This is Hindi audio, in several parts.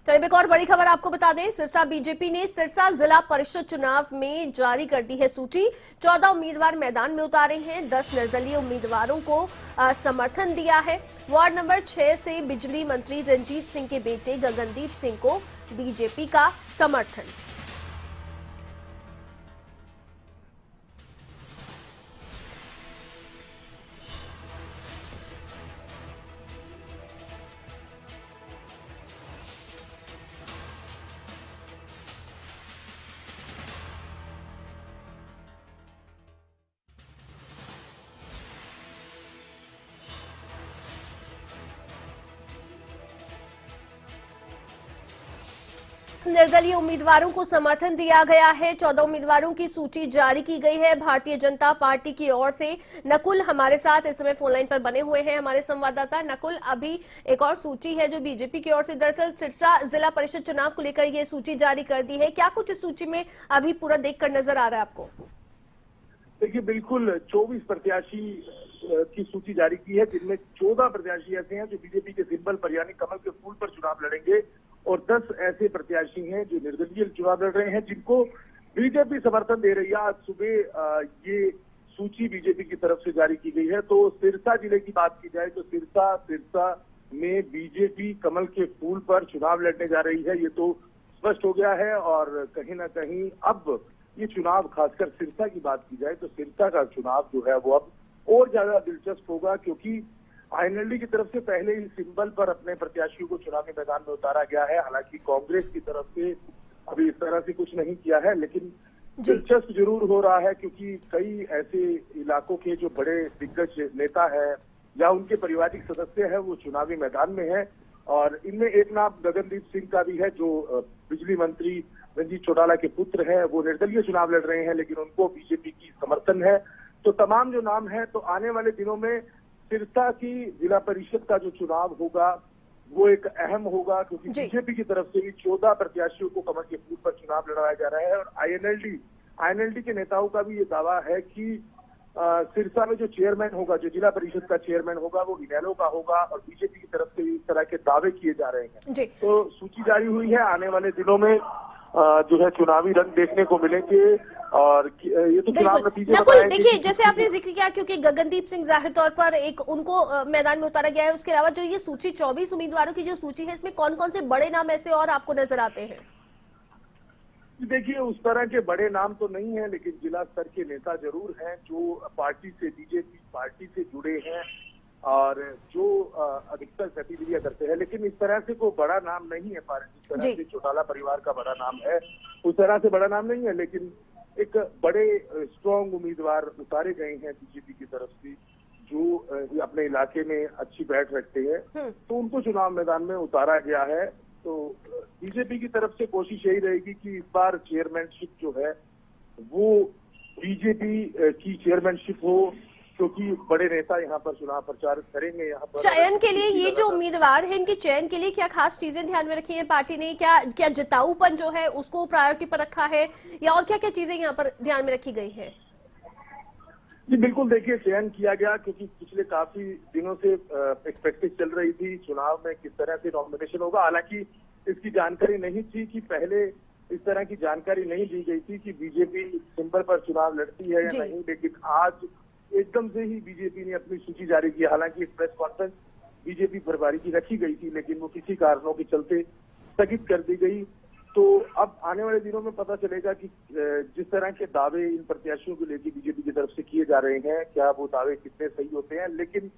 चलिए एक और बड़ी खबर आपको बता दें, सिरसा बीजेपी ने सिरसा जिला परिषद चुनाव में जारी कर दी है सूची। 14 उम्मीदवार मैदान में उतारे हैं। 10 निर्दलीय उम्मीदवारों को समर्थन दिया है। वार्ड नंबर 6 से बिजली मंत्री रंजीत सिंह के बेटे गगनदीप सिंह को बीजेपी का समर्थन। निर्दलीय उम्मीदवारों को समर्थन दिया गया है। 14 उम्मीदवारों की सूची जारी की गई है भारतीय जनता पार्टी की ओर से। नकुल हमारे साथ इस समय फोन लाइन पर बने हुए हैं, हमारे संवाददाता। नकुल, अभी एक और सूची है जो बीजेपी की ओर से दरअसल सिरसा जिला परिषद चुनाव को लेकर ये सूची जारी कर दी है। क्या कुछ इस सूची में अभी पूरा देखकर नजर आ रहा है आपको? देखिए, बिल्कुल 24 प्रत्याशी की सूची जारी की है, जिनमें 14 प्रत्याशी ऐसे हैं जो बीजेपी के सिंबल पर यानी कमल के फूल पर चुनाव लड़ेंगे और 10 ऐसे प्रत्याशी हैं जो निर्दलीय चुनाव लड़ रहे हैं, जिनको बीजेपी समर्थन दे रही है। आज सुबह ये सूची बीजेपी की तरफ से जारी की गई है। तो सिरसा जिले की बात की जाए तो सिरसा में बीजेपी कमल के फूल पर चुनाव लड़ने जा रही है, ये तो स्पष्ट हो गया है। और कहीं ना कहीं अब ये चुनाव, खासकर सिरसा की बात की जाए तो सिरसा का चुनाव जो है वो अब और ज्यादा दिलचस्प होगा, क्योंकि आईएनएलडी की तरफ से पहले ही सिंबल पर अपने प्रत्याशियों को चुनावी मैदान में उतारा गया है। हालांकि कांग्रेस की तरफ से अभी इस तरह से कुछ नहीं किया है, लेकिन दिलचस्प जरूर हो रहा है, क्योंकि कई ऐसे इलाकों के जो बड़े दिग्गज नेता है या उनके पारिवारिक सदस्य है वो चुनावी मैदान में है। और इनमें एक नाम गगनदीप सिंह का भी है, जो बिजली मंत्री रंजीत चौटाला के पुत्र है। वो निर्दलीय चुनाव लड़ रहे हैं, लेकिन उनको बीजेपी की समर्थन है। तो तमाम जो नाम है, तो आने वाले दिनों में सिरसा की जिला परिषद का जो चुनाव होगा वो एक अहम होगा, क्योंकि बीजेपी की तरफ से भी 14 प्रत्याशियों को कमल के फूल पर चुनाव लड़वाया जा रहा है। और आईएनएलडी के नेताओं का भी ये दावा है कि सिरसा में जो चेयरमैन होगा, जो जिला परिषद का चेयरमैन होगा, वो इनेलो का होगा। और बीजेपी की तरफ से इस तरह के दावे किए जा रहे हैं। तो सूची जारी हुई है, आने वाले दिनों में जो है चुनावी रंग देखने को मिलेंगे। और ये तो चुनाव नतीजे बताएंगे। देखिए, जैसे आपने जिक्र किया, क्योंकि गगनदीप सिंह जाहिर तौर पर एक उनको मैदान में उतारा गया है, उसके अलावा जो ये सूची 24 उम्मीदवारों की जो सूची है, इसमें कौन कौन से बड़े नाम ऐसे और आपको नजर आते हैं? देखिए, उस तरह के बड़े नाम तो नहीं है, लेकिन जिला स्तर के नेता जरूर हैं जो पार्टी से, बीजेपी पार्टी से जुड़े हैं और जो अधिकतर गतिविधियां करते हैं। लेकिन इस तरह से कोई बड़ा नाम नहीं है पार्टी, जिस तरह से चौटाला परिवार का बड़ा नाम है उस तरह से बड़ा नाम नहीं है। लेकिन एक बड़े स्ट्रॉन्ग उम्मीदवार उतारे गए हैं बीजेपी की तरफ से, जो अपने इलाके में अच्छी बैठ रखते हैं, तो उनको चुनाव मैदान में उतारा गया है। तो बीजेपी की तरफ से कोशिश यही रहेगी कि इस बार चेयरमैनशिप जो है वो बीजेपी की चेयरमैनशिप हो, क्योंकि बड़े नेता यहाँ पर चुनाव प्रचार करेंगे। यहाँ पर चयन के लिए ये जो उम्मीदवार है, इनके चयन के लिए क्या खास चीजें ध्यान में रखी है पार्टी ने? क्या जिताऊपन जो है उसको प्रायोरिटी पर रखा है, या और क्या क्या चीजें यहाँ पर ध्यान में रखी गई है? जी बिल्कुल, देखिए चयन किया गया क्योंकि पिछले काफी दिनों से एक प्रैक्टिस चल रही थी चुनाव में किस तरह से नॉमिनेशन होगा। हालांकि इसकी जानकारी नहीं थी कि पहले इस तरह की जानकारी नहीं दी गई थी कि बीजेपी सिंबल पर चुनाव लड़ती है या नहीं। लेकिन आज एकदम से ही बीजेपी ने अपनी सूची जारी की। हालांकि एक प्रेस कॉन्फ्रेंस बीजेपी प्रभारी की रखी गई थी, लेकिन वो किसी कारणों के चलते स्थगित कर दी गई। तो अब आने वाले दिनों में पता चलेगा कि जिस तरह के दावे इन प्रत्याशियों को लेकर बीजेपी की तरफ से किए जा रहे हैं, क्या वो दावे कितने सही होते हैं। लेकिन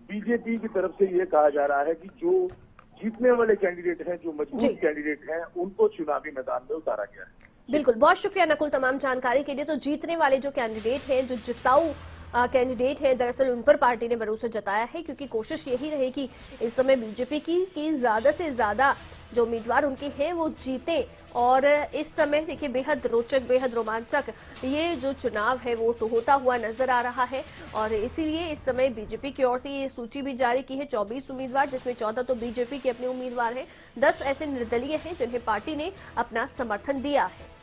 बीजेपी की तरफ से ये कहा जा रहा है कि जो जीतने वाले कैंडिडेट हैं, जो मजबूत कैंडिडेट हैं, उनको चुनावी मैदान में उतारा गया है। बिल्कुल, बहुत शुक्रिया नकुल तमाम जानकारी के लिए। तो जीतने वाले जो कैंडिडेट हैं, जो जिताऊ कैंडिडेट है, दरअसल उन पर पार्टी ने भरोसा जताया है, क्योंकि कोशिश यही रहेगी इस समय बीजेपी की ज्यादा से ज्यादा जो उम्मीदवार उनके हैं वो जीते। और इस समय देखिए बेहद रोचक, बेहद रोमांचक ये जो चुनाव है वो तो होता हुआ नजर आ रहा है। और इसीलिए इस समय बीजेपी की ओर से ये सूची भी जारी की है, 24 उम्मीदवार, जिसमें 14 तो बीजेपी के अपने उम्मीदवार हैं, 10 ऐसे निर्दलीय हैं जिन्हें पार्टी ने अपना समर्थन दिया है।